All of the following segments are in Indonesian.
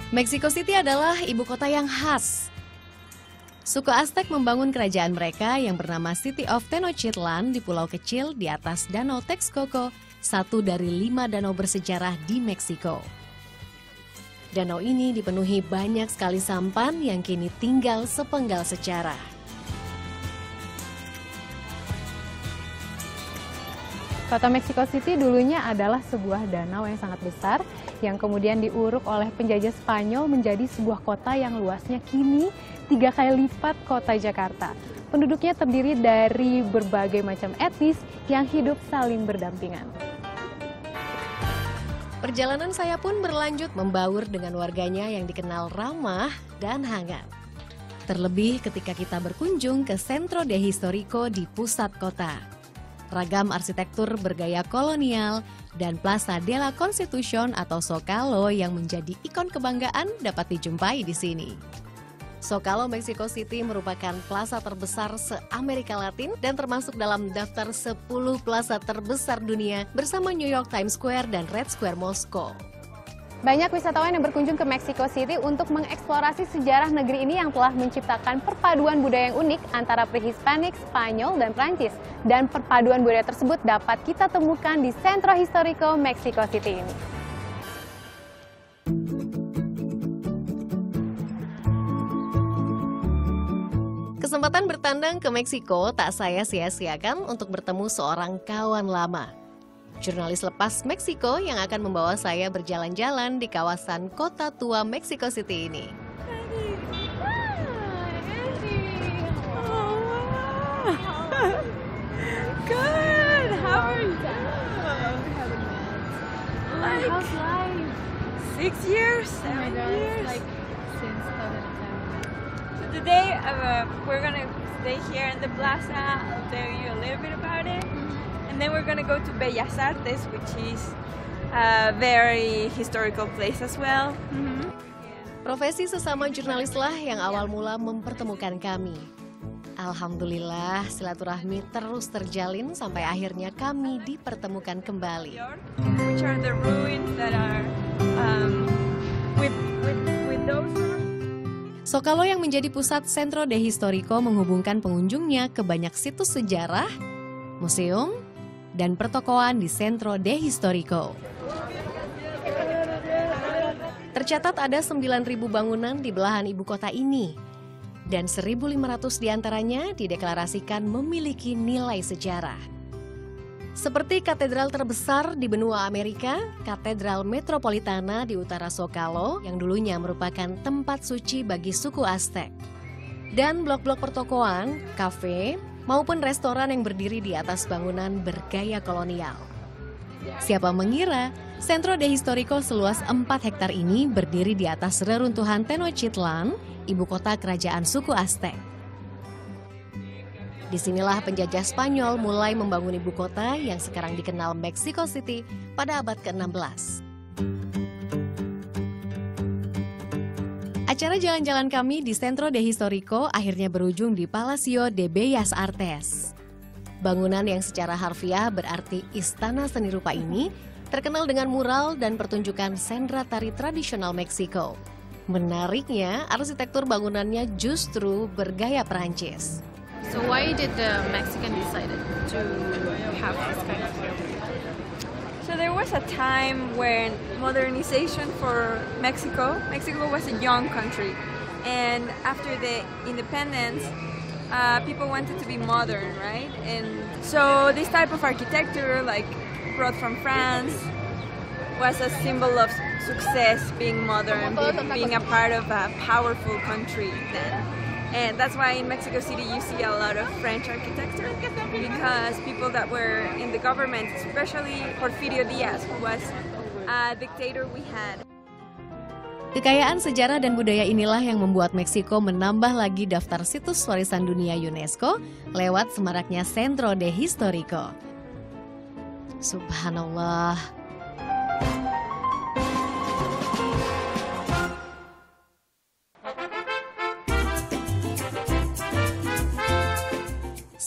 Mexico City adalah ibu kota yang khas. Suku Aztec membangun kerajaan mereka yang bernama City of Tenochtitlan di pulau kecil di atas Danau Texcoco, satu dari 5 danau bersejarah di Meksiko. Danau ini dipenuhi banyak sekali sampan yang kini tinggal sepenggal sejarah. Kota Mexico City dulunya adalah sebuah danau yang sangat besar yang kemudian diuruk oleh penjajah Spanyol menjadi sebuah kota yang luasnya kini 3 kali lipat kota Jakarta. Penduduknya terdiri dari berbagai macam etnis yang hidup saling berdampingan. Perjalanan saya pun berlanjut membaur dengan warganya yang dikenal ramah dan hangat. Terlebih ketika kita berkunjung ke Centro de Historico di pusat kota. Ragam arsitektur bergaya kolonial dan Plaza de la Constitución atau Zocalo yang menjadi ikon kebanggaan dapat dijumpai di sini. Zocalo Mexico City merupakan plaza terbesar se-Amerika Latin dan termasuk dalam daftar 10 plaza terbesar dunia bersama New York Times Square dan Red Square Moskow. Banyak wisatawan yang berkunjung ke Mexico City untuk mengeksplorasi sejarah negeri ini yang telah menciptakan perpaduan budaya yang unik antara pre-Hispanik, Spanyol, dan Prancis. Dan perpaduan budaya tersebut dapat kita temukan di Centro Historico Mexico City ini. Kesempatan bertandang ke Meksiko tak saya sia-siakan untuk bertemu seorang kawan lama. Jurnalis lepas Meksiko yang akan membawa saya berjalan-jalan di kawasan kota tua Mexico City ini. Good. How are you? How's life? 6 years, 7 years. Like since 2010. So today we're gonna stay here in the plaza. I'll tell you a little bit about it. And then we're gonna go to Bellas Artes, which is a very historical place as well. Profesi sesama jurnalislah yang awal mula mempertemukan kami. Alhamdulillah silaturahmi terus terjalin sampai akhirnya kami dipertemukan kembali. Which are the ruins that are with those. Zocalo yang menjadi pusat Centro de Historico menghubungkan pengunjungnya ke banyak situs sejarah, museum, dan pertokoan di Centro de Historico. Tercatat ada 9.000 bangunan di belahan ibu kota ini, dan 1.500 diantaranya dideklarasikan memiliki nilai sejarah. Seperti katedral terbesar di benua Amerika, Katedral Metropolitana di utara Zocalo yang dulunya merupakan tempat suci bagi suku Aztec. Dan blok-blok pertokoan, kafe, maupun restoran yang berdiri di atas bangunan bergaya kolonial. Siapa mengira, Centro de Historico seluas 4 hektar ini berdiri di atas reruntuhan Tenochtitlan, ibu kota kerajaan suku Aztec. Disinilah penjajah Spanyol mulai membangun ibu kota yang sekarang dikenal Mexico City pada abad ke-16. Acara jalan-jalan kami di Centro de Historico akhirnya berujung di Palacio de Bellas Artes. Bangunan yang secara harfiah berarti istana seni rupa ini terkenal dengan mural dan pertunjukan sendera tari tradisional Meksiko. Menariknya, arsitektur bangunannya justru bergaya Perancis. So why did the Mexican decided to have this kind of building? So there was a time when modernization for Mexico was a young country, and after the independence, people wanted to be modern, right? And so this type of architecture, like brought from France, was a symbol of success, being modern, being a part of a powerful country then. And that's why in Mexico City you see a lot of French architecture, because people that were in the government, especially Porfirio Diaz, who was a dictator we had. Kekayaan sejarah dan budaya inilah yang membuat Meksiko menambah lagi daftar situs warisan dunia UNESCO lewat semaraknya Centro de Historico. Subhanallah.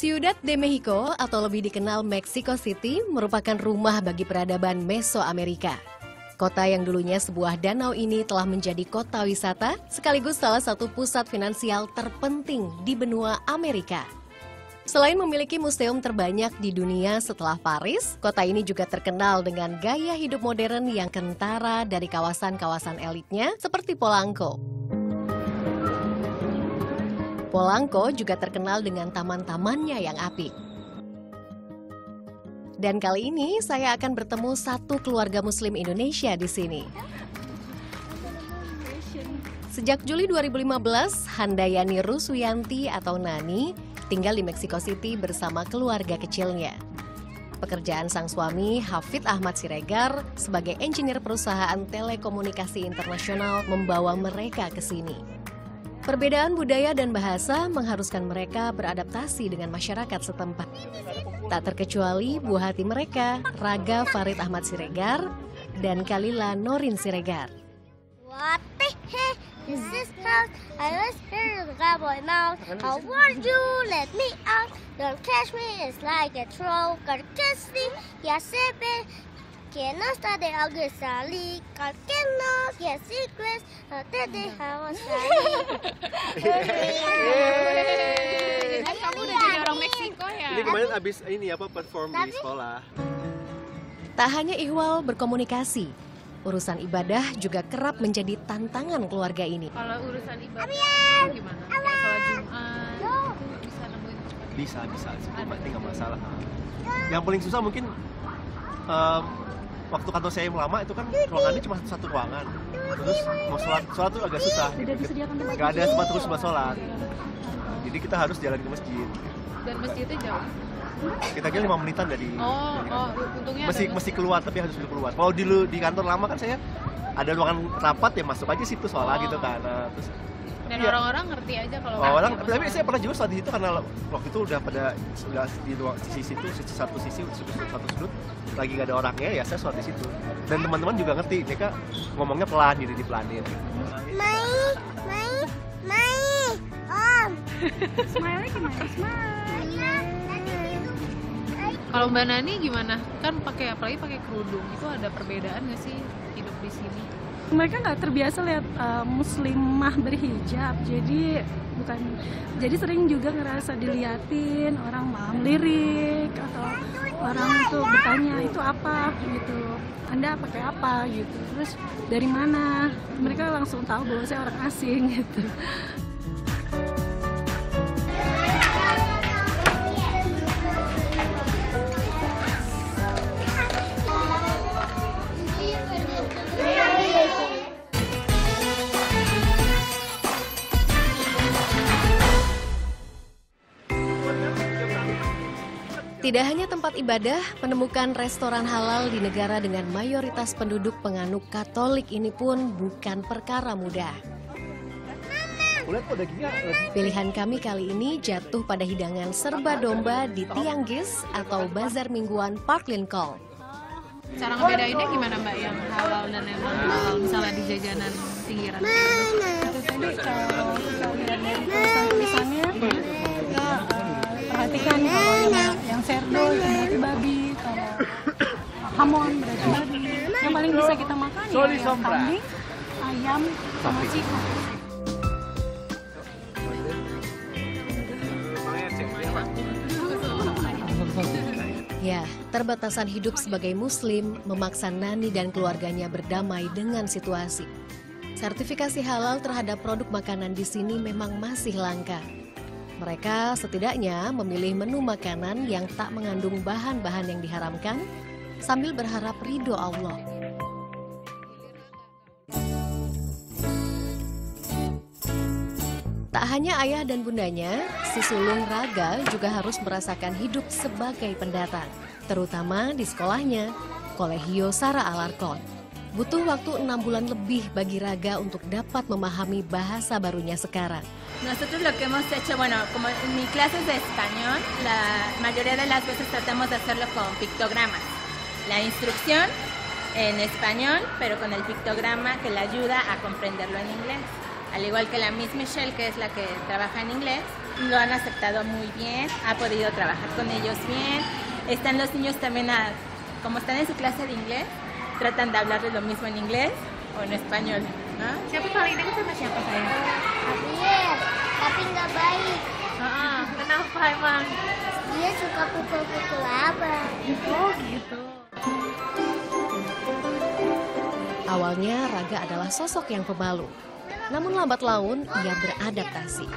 Ciudad de Mexico atau lebih dikenal Mexico City merupakan rumah bagi peradaban Mesoamerika. Kota yang dulunya sebuah danau ini telah menjadi kota wisata sekaligus salah satu pusat finansial terpenting di benua Amerika. Selain memiliki museum terbanyak di dunia setelah Paris, kota ini juga terkenal dengan gaya hidup modern yang kentara dari kawasan-kawasan elitnya seperti Polanco. Polanco juga terkenal dengan taman-tamannya yang apik. Dan kali ini saya akan bertemu satu keluarga Muslim Indonesia di sini. Sejak Juli 2015, Handayani Ruswiyanti atau Nani tinggal di Mexico City bersama keluarga kecilnya. Pekerjaan sang suami, Hafid Ahmad Siregar, sebagai engineer perusahaan telekomunikasi internasional membawa mereka ke sini. Perbedaan budaya dan bahasa mengharuskan mereka beradaptasi dengan masyarakat setempat. Tak terkecuali buah hati mereka, Raga Farid Ahmad Siregar dan Kalila Norin Siregar. What the heck? This is house. I was here to grab my mouth. How would you let me out? Don't catch me, it's like a troll. Gotta kiss me, ya sepe. Que no está de algo salir. Que no, que secrets. No te dejamos salir. Kamu udah jadi orang Meksiko ya? Ini kemarin abis ini perform di sekolah. Tak hanya ihwal berkomunikasi, urusan ibadah juga kerap menjadi tantangan keluarga ini. Kalau urusan ibadah gimana? Kayak sholat Jumat, bisa nemuin cepat? Bisa. Sebenarnya nggak masalah. Yang paling susah mungkin waktu kantor saya yang lama itu kan ruangannya cuma satu ruangan. Terus mau sholat tuh agak susah. Nggak ada tempat terus buat sholat. Jadi kita harus jalan ke masjid. Dan masjidnya jauh? Kita kira 5 menitan dari. Untungnya masih keluar tapi harus keluar. Kalau di kantor lama kan saya ada ruangan rapat ya masuk aja situ sholat gitu kan. Nah, terus dan orang-orang ngerti aja kalau tapi saya pernah juga sholat di situ karena waktu itu udah di sisi itu satu sudut lagi gak ada orangnya ya saya sholat di situ. Dan teman-teman juga ngerti, mereka ngomongnya pelan, jadi dipelanin. Om. Smile gimana? Kalau Mbak Nani gimana? Kan apalagi pakai kerudung, itu ada perbedaan nggak sih hidup di sini? Mereka nggak terbiasa lihat muslimah berhijab, jadi sering juga ngerasa diliatin orang malah lirik atau orang itu bertanya itu apa gitu, Anda pakai apa gitu, terus dari mana? Mereka langsung tahu bahwa saya orang asing gitu. Tidak hanya tempat ibadah, menemukan restoran halal di negara dengan mayoritas penduduk penganut Katolik ini pun bukan perkara mudah. Pilihan kami kali ini jatuh pada hidangan serba domba di Tianggis atau Bazar Mingguan Park Lincoln. Cara ngebedainnya gimana Mbak yang halal dan yang non-halal misalnya di jajanan pinggiran? Jadi kalau kita lihat dari tulisannya, kita perhatikan kalau yang serdo berarti babi, kalau hamon berarti babi. Yang paling bisa kita makan ya yang kambing, ayam, sama chicken. Ya, terbatasan hidup sebagai muslim memaksa Nani dan keluarganya berdamai dengan situasi. Sertifikasi halal terhadap produk makanan di sini memang masih langka. Mereka setidaknya memilih menu makanan yang tak mengandung bahan-bahan yang diharamkan sambil berharap ridho Allah. Tak hanya ayah dan bundanya, si sulung Raga juga harus merasakan hidup sebagai pendatang, terutama di sekolahnya, Colegio Sara Alarcón. Butuh waktu 6 bulan lebih bagi Raga untuk dapat memahami bahasa barunya sekarang. Nosotros lo que hemos hecho, bueno, como en mi clase es de español, la mayoría de las veces tratamos de hacerlo con pictogramas. La instrucción en español, pero con el pictograma que le ayuda a comprenderlo en inglés. Al igual que la Miss Michelle, que es la que trabaja en inglés, lo han aceptado muy bien, ha podido trabajar con ellos bien. Están los niños también, como están en su clase de inglés, tratan de hablarles lo mismo en inglés o en español, ¿no? Siapa paling dekat sama siapa saya? Javier, tapi nggak baik. Kenapa emang? Dia suka pukul-pukul abang. Oh gitu. Awalnya Raga adalah sosok yang pemalu. Namun lambat laun ia beradaptasi.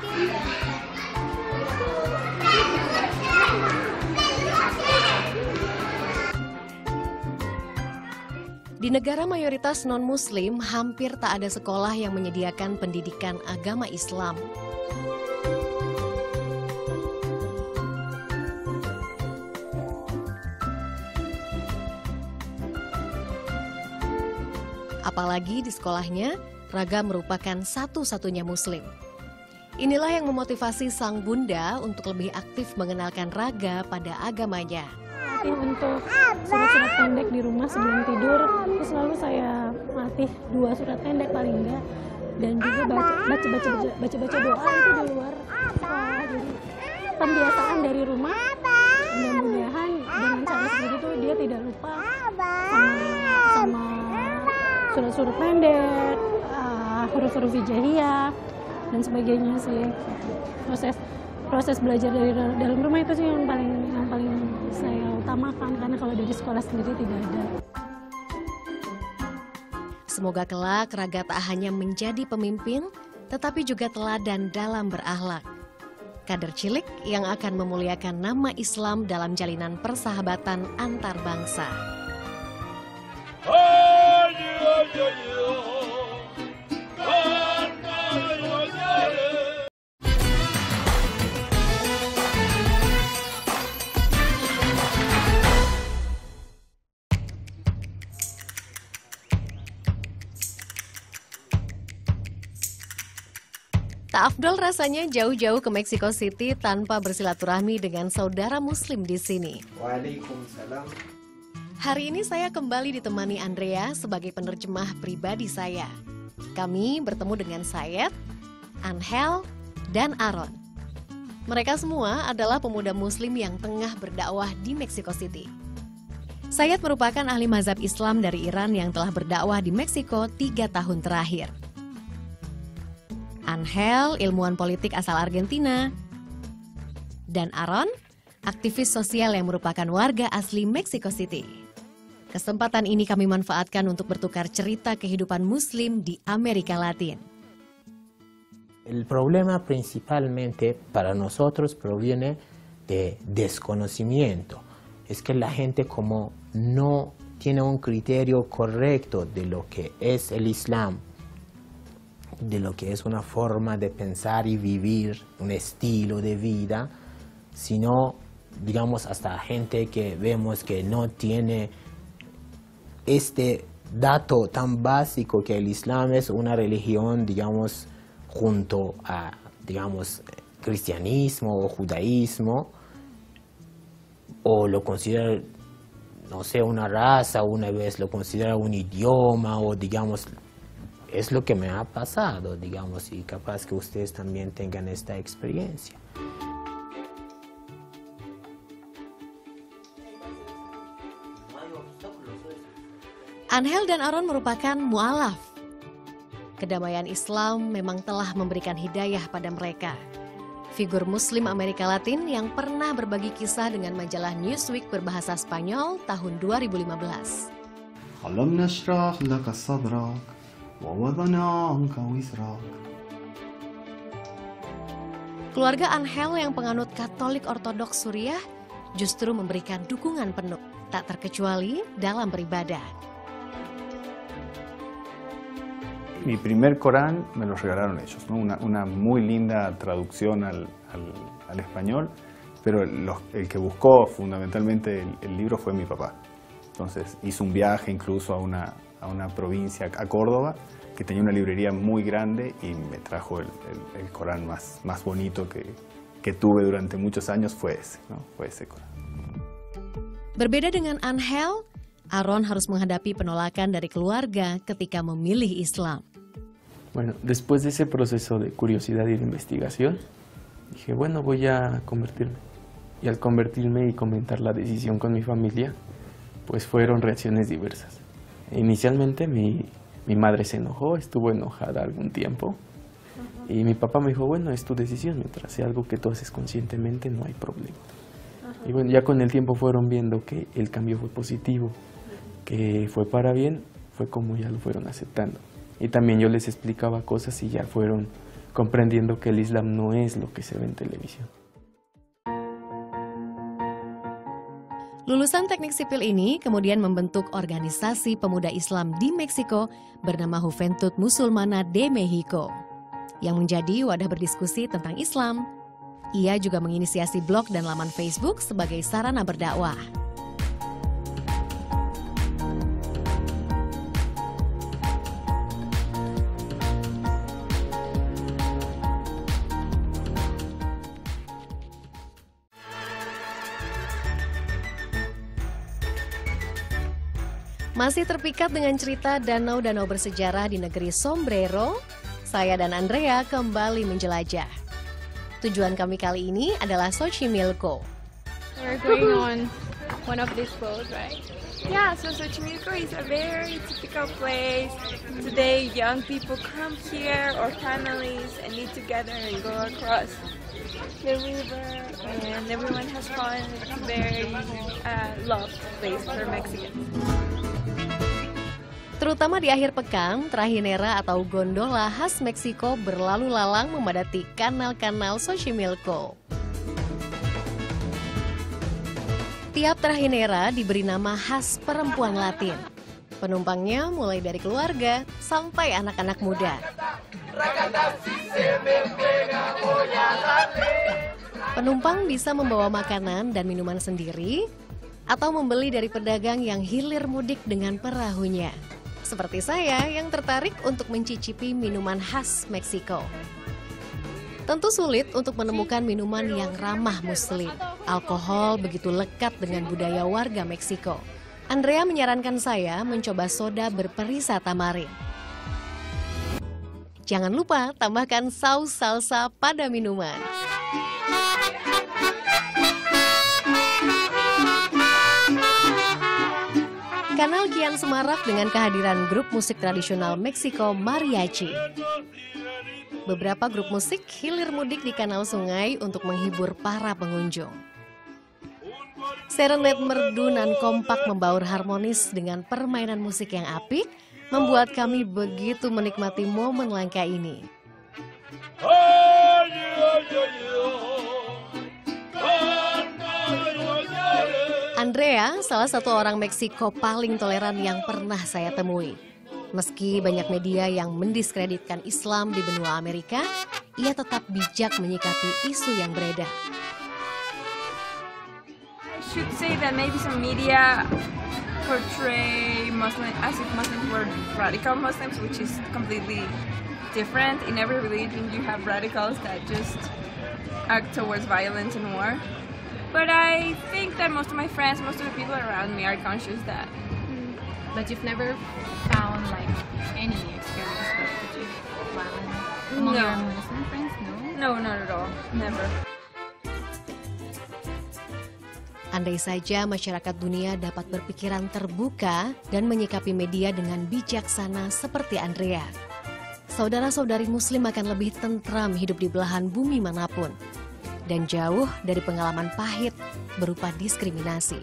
Di negara mayoritas non-muslim, hampir tak ada sekolah yang menyediakan pendidikan agama Islam. Apalagi di sekolahnya, Raga merupakan satu-satunya muslim. Inilah yang memotivasi sang bunda untuk lebih aktif mengenalkan Raga pada agamanya. Untuk surat-surat pendek di rumah sebelum tidur, itu selalu saya latih 2 surat pendek paling enggak, dan juga baca doa itu di luar sekolah. Jadi pembiasaan dari rumah, mudah-mudahan dengan cara seperti itu dia tidak lupa sama surat-surat pendek, huruf-huruf hijaiyah dan sebagainya sih. Proses belajar dari dalam rumah itu sih yang paling saya utamakan, karena kalau dari sekolah sendiri tidak ada. Semoga kelak Raga tak hanya menjadi pemimpin, tetapi juga teladan dalam berakhlak. Kader cilik yang akan memuliakan nama Islam dalam jalinan persahabatan antar bangsa. Tak afdol rasanya jauh-jauh ke Mexico City tanpa bersilaturahmi dengan saudara muslim di sini. Waalaikumsalam. Hari ini saya kembali ditemani Andrea sebagai penerjemah pribadi saya. Kami bertemu dengan Sayed, Angel, dan Aaron. Mereka semua adalah pemuda muslim yang tengah berdakwah di Mexico City. Sayed merupakan ahli mazhab Islam dari Iran yang telah berdakwah di Meksiko 3 tahun terakhir. Angel, ilmuwan politik asal Argentina, dan Aaron, aktivis sosial yang merupakan warga asli Mexico City. Kesempatan ini kami manfaatkan untuk bertukar cerita kehidupan Muslim di Amerika Latin. El problema principalmente para nosotros proviene de desconocimiento. Es que la gente como no tiene un criterio correcto de lo que es el Islam, de lo que es una forma de pensar y vivir, un estilo de vida, sino, digamos, hasta gente que vemos que no tiene este dato tan básico que el Islam es una religión, digamos, junto a, digamos, cristianismo o judaísmo, o lo considera, no sé, una raza, una vez lo considera un idioma, o digamos, es lo que me ha pasado, digamos, y capaz que ustedes también tengan esta experiencia. Angel dan Aaron merupakan mu'alaf. Kedamaian Islam memang telah memberikan hidayah pada mereka. Figur Muslim Amerika Latin yang pernah berbagi kisah dengan majalah Newsweek berbahasa Spanyol tahun 2015. ألم نشرح لك صدرك ووضعنا عنك وزرك. Keluarga Angel yang penganut Katolik Ortodoks Suriah justru memberikan dukungan penuh, tak terkecuali dalam beribadah. Mi primer Corán me lo regalaron ellos, ¿no? Una muy linda traducción al español, pero el que buscó fundamentalmente el libro fue mi papá. Entonces hizo un viaje incluso a una provincia, a Córdoba, que tenía una librería muy grande y me trajo el Corán más bonito que tuve durante muchos años, fue ese, ¿no? Fue ese Corán. Berbeda dengan Angel, Aaron harus menghadapi penolakan dari keluarga ketika memilih Islam. Bueno, después de ese proceso de curiosidad y de investigación, dije, bueno, voy a convertirme. Y al convertirme y comentar la decisión con mi familia, pues fueron reacciones diversas. Inicialmente mi madre se enojó, estuvo enojada algún tiempo. Y mi papá me dijo, bueno, es tu decisión, mientras sea algo que tú haces conscientemente no hay problema. Y bueno, ya con el tiempo fueron viendo que el cambio fue positivo, que fue para bien, fue como ya lo fueron aceptando. Y también yo les explicaba cosas y ya fueron comprendiendo que el Islam no es lo que se ve en televisión. Lulusan teknik sipil ini kemudian membentuk organisasi pemuda Islam di Meksiko bernama Juventud Musulmana de Mexico, yang menjadi wadah berdiskusi tentang Islam. Ia juga menginisiasi blog dan laman Facebook sebagai sarana berdakwah. Masih terpikat dengan cerita danau-danau bersejarah di negeri Sombrero, saya dan Andrea kembali menjelajah. Tujuan kami kali ini adalah Xochimilco. We're going on one of these boats, right? Yeah, so Xochimilco is a very typical place. Today, young people come here or families and eat together and go across the river, and everyone has fun. It's a very loved place for Mexicans. Terutama di akhir pekan, trajinera atau gondola khas Meksiko berlalu lalang memadati kanal-kanal Xochimilco. Tiap trajinera diberi nama khas perempuan Latin. Penumpangnya mulai dari keluarga sampai anak-anak muda. Penumpang bisa membawa makanan dan minuman sendiri atau membeli dari pedagang yang hilir mudik dengan perahunya. Seperti saya yang tertarik untuk mencicipi minuman khas Meksiko. Tentu sulit untuk menemukan minuman yang ramah Muslim. Alkohol begitu lekat dengan budaya warga Meksiko. Andrea menyarankan saya mencoba soda berperisa tamarin. Jangan lupa tambahkan saus salsa pada minuman. Kanal kian semarak dengan kehadiran grup musik tradisional Meksiko Mariachi. Beberapa grup musik hilir mudik di kanal sungai untuk menghibur para pengunjung. Serenade merdu nan kompak membaur harmonis dengan permainan musik yang apik membuat kami begitu menikmati momen langka ini. Andrea, salah satu orang Meksiko paling toleran yang pernah saya temui. Meski banyak media yang mendiskreditkan Islam di benua Amerika, ia tetap bijak menyikapi isu yang beredar. I should say that maybe some media portray Muslims as if Muslims were radical Muslims, which is completely different. In every religion you have radicals that just act towards violence and war. But I think that most of my friends, most of the people around me are conscious that. But you've never found like any experience with violence among your Muslim friends? No, not at all. Never. Andai saja masyarakat dunia dapat berpikiran terbuka dan menyikapi media dengan bijaksana seperti Andrea. Saudara-saudari Muslim akan lebih tentram hidup di belahan bumi manapun. Dan jauh dari pengalaman pahit berupa diskriminasi.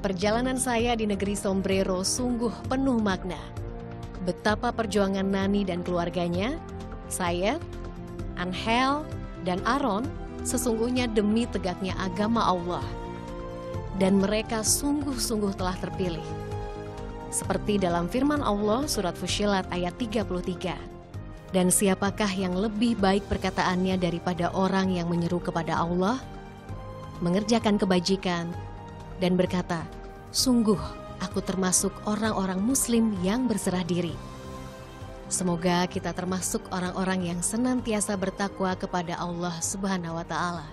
Perjalanan saya di negeri Sombrero sungguh penuh makna. Betapa perjuangan Nani dan keluarganya, saya, Angel, dan Aaron sesungguhnya demi tegaknya agama Allah. Dan mereka sungguh-sungguh telah terpilih. Seperti dalam firman Allah surat Fussilat ayat 33. Dan siapakah yang lebih baik perkataannya daripada orang yang menyeru kepada Allah, mengerjakan kebajikan, dan berkata, sungguh aku termasuk orang-orang Muslim yang berserah diri. Semoga kita termasuk orang-orang yang senantiasa bertakwa kepada Allah Subhanahu wa Ta'ala.